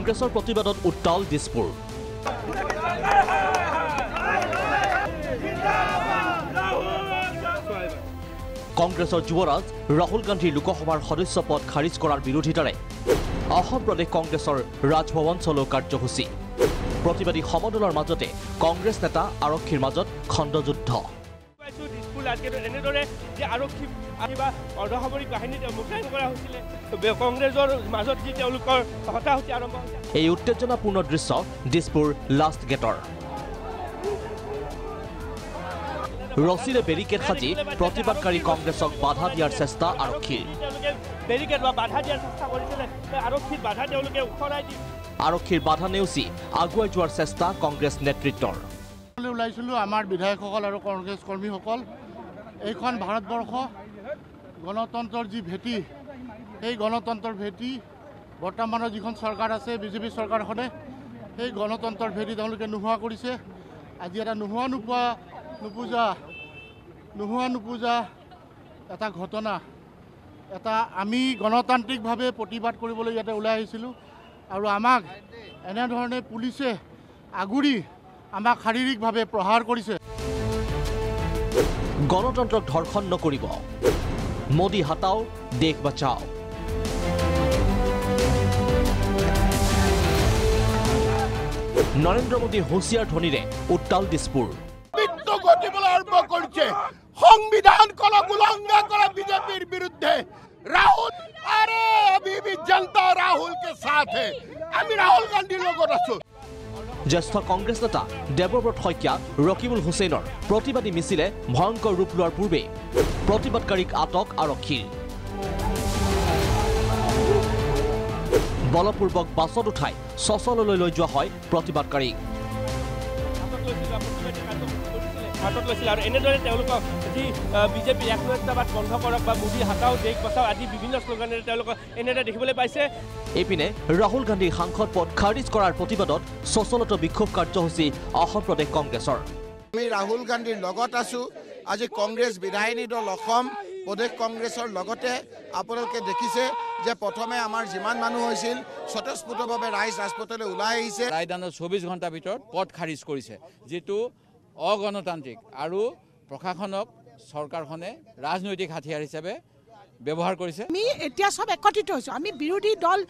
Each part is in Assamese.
কংগ্ৰেছৰ প্ৰতিবাদত উত্তাল দিছপুৰ। কংগ্ৰেছৰ যুৱৰাজ ৰাহুল গান্ধীৰ লোকসভাৰ সদস্য পদ খাৰিজ কৰাৰ বিৰোধিতাৰে অসম প্ৰদেশ কংগ্ৰেছৰ ৰাজভৱন চলো কাৰ্যসূচী। প্ৰতিবাদী সমদলৰ মাজতে কংগ্ৰেছ নেতা আৰক্ষীৰ মাজত খণ্ডযুদ্ধ। এনেদৰে যে আৰক্ষী অৰ্ধসামৰিক বাহিনী মোতায়েন কৰা হৈছিলে কংগ্ৰেছৰ মাজত যি তেওঁলোকৰ হতাহতি আৰম্ভ হৈছে। এই উত্তেজনাপূৰ্ণ দৃশ্য দিছপুৰ লাষ্ট গেটৰ। ৰছীৰে বেৰিকেড সাজি প্ৰতিবাদকাৰী কংগ্ৰেছক বাধা দিয়াৰ চেষ্টা আৰক্ষীৰ। আৰক্ষীৰ বাধা নেওচি আগুৱাই যোৱাৰ চেষ্টা কংগ্ৰেছ নেতৃত্বৰ। ওলাইছিলোঁ আমাৰ বিধায়কসকল আৰু কংগ্ৰেছ কৰ্মীসকল। এইখন ভাৰতবৰ্ষ গণতন্ত্ৰৰ যি ভেটি, সেই গণতন্ত্ৰৰ ভেটি বৰ্তমানৰ যিখন চৰকাৰ আছে বিজেপি চৰকাৰখনে সেই গণতন্ত্ৰৰ ভেটি তেওঁলোকে নোহোৱা কৰিছে। আজি এটা নোহোৱা নোপোজা এটা ঘটনা, এটা আমি গণতান্ত্ৰিকভাৱে প্ৰতিবাদ কৰিবলৈ ইয়াতে ওলাই আহিছিলোঁ আৰু আমাক এনেধৰণে পুলিচে আগুৰি আমাক শাৰীৰিকভাৱে প্ৰহাৰ কৰিছে। গণতন্ত্ৰক ধৰ্ষণ নকৰিব, মোদী হাটাও দেশ বাচাও। নৰেন্দ্ৰ মোদীৰ হুঁচিয়াৰ ধ্বনিৰে উত্তাল দিছপুৰ। সংবিধানখনক উলংঘা কৰা বিজেপিৰ বিৰুদ্ধে ৰাহুল আৰে अभी भी जनता राहुल के साथ है। আমি ৰাহুল গান্ধীৰ লগত আছো। জ্যেষ্ঠ কংগ্ৰেছ নেতা দেৱব্ৰত শইকীয়া, ৰকিবুল হুছেইনৰ প্ৰতিবাদী মিছিলে ভয়ংকৰ ৰূপ লোৱাৰ পূৰ্বে প্ৰতিবাদকাৰীক আটক আৰক্ষীৰ। বলপূৰ্বক বাছত উঠাই চচললৈ লৈ যোৱা হয় প্ৰতিবাদকাৰীক। হাতত লৈছিল আৰু এনেদৰে তেওঁলোকক যি বিজেপি একনায়কতাবাদ বন্ধ কৰক বা মোদী হাটাও দেশ বচাও আদি বিভিন্ন শ্লোগানেৰে তেওঁলোকক এনেদৰে দেখিবলৈ পাইছে। এইপিনে ৰাহুল গান্ধীৰ সাংসদ পদ খাৰিজ কৰাৰ প্ৰতিবাদত সচলত বিক্ষোভ কাৰ্যসূচী অসম প্ৰদেশ কংগ্ৰেছৰ। আমি ৰাহুল গান্ধীৰ লগত আছো। আজি কংগ্ৰেছ বিধায়িনী দল অসম প্ৰদেশ কংগ্ৰেছৰ লগতে আপোনালোকে দেখিছে যে প্ৰথমে আমাৰ যিমান মানুহ হৈছিল স্বতঃস্ফূৰ্তভাৱে ৰাইজ ৰাজপথলৈ ওলাই আহিছে। ৰায়দানৰ 24 ঘণ্টাৰ ভিতৰত পদ খাৰিজ কৰিছে, যিটো অগণতান্ত্ৰিক আৰু প্ৰশাসনক চৰকাৰখনে ৰাজনৈতিক হাতিয়াৰ হিচাপে ব্যৱহাৰ কৰিছে। আমি এতিয়া সব একত্ৰিত হৈছোঁ। আমি বিৰোধী দল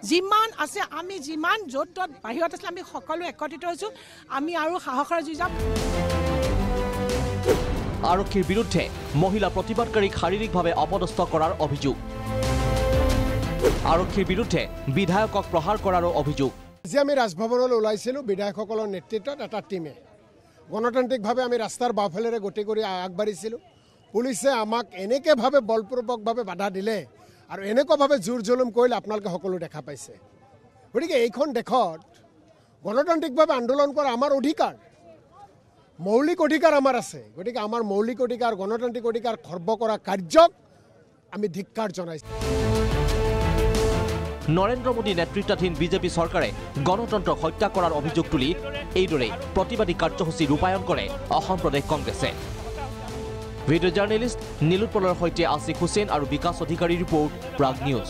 যিমান আছে, আমি যিমান য'ত ত'ত বাহিৰত আছিলে, আমি সকলো একত্ৰিত হৈছোঁ। আমি আৰু সাহসেৰে যুঁজ যাম। আৰক্ষীৰ বিৰুদ্ধে মহিলা প্ৰতিবাদকাৰীক শাৰীৰিকভাৱে অপদস্থ কৰাৰ অভিযোগ। আৰক্ষীৰ বিৰুদ্ধে বিধায়কক প্ৰহাৰ কৰাৰো অভিযোগ। আজি আমি ৰাজভৱনলৈ ওলাইছিলোঁ বিধায়কসকলৰ নেতৃত্বত এটা টিমে। গণতান্ত্ৰিকভাৱে আমি ৰাস্তাৰ বাওঁফালেৰে গতি কৰি আগবাঢ়িছিলোঁ। পুলিচে আমাক এনেকুৱাভাৱে বলপূৰ্বকভাৱে বাধা দিলে আৰু এনেকুৱাভাৱে জোৰ জুলুম কৰিলে আপোনালোকে সকলো দেখা পাইছে। গতিকে এইখন দেশত গণতান্ত্ৰিকভাৱে আন্দোলন কৰা আমাৰ অধিকাৰ, মৌলিক অধিকাৰ আমাৰ আছে। গতিকে আমাৰ মৌলিক অধিকাৰ, গণতান্ত্ৰিক অধিকাৰ খৰ্ব কৰা কাৰ্যক আমি ধিক্কাৰ জনাইছোঁ। নৰেন্দ্ৰ মোদী নেতৃত্বাধীন বিজেপি চৰকাৰে গণতন্ত্ৰক হত্যা কৰাৰ অভিযোগ তুলি এইদৰে প্ৰতিবাদী কাৰ্যসূচী ৰূপায়ণ কৰে অসম প্ৰদেশ কংগ্ৰেছে। ভিডিঅ' জাৰ্নেলিষ্ট নীলোৎপলৰ সৈতে আছিক হুছেইন আৰু বিকাশ অধিকাৰীৰ ৰিপৰ্ট, প্ৰাগ নিউজ।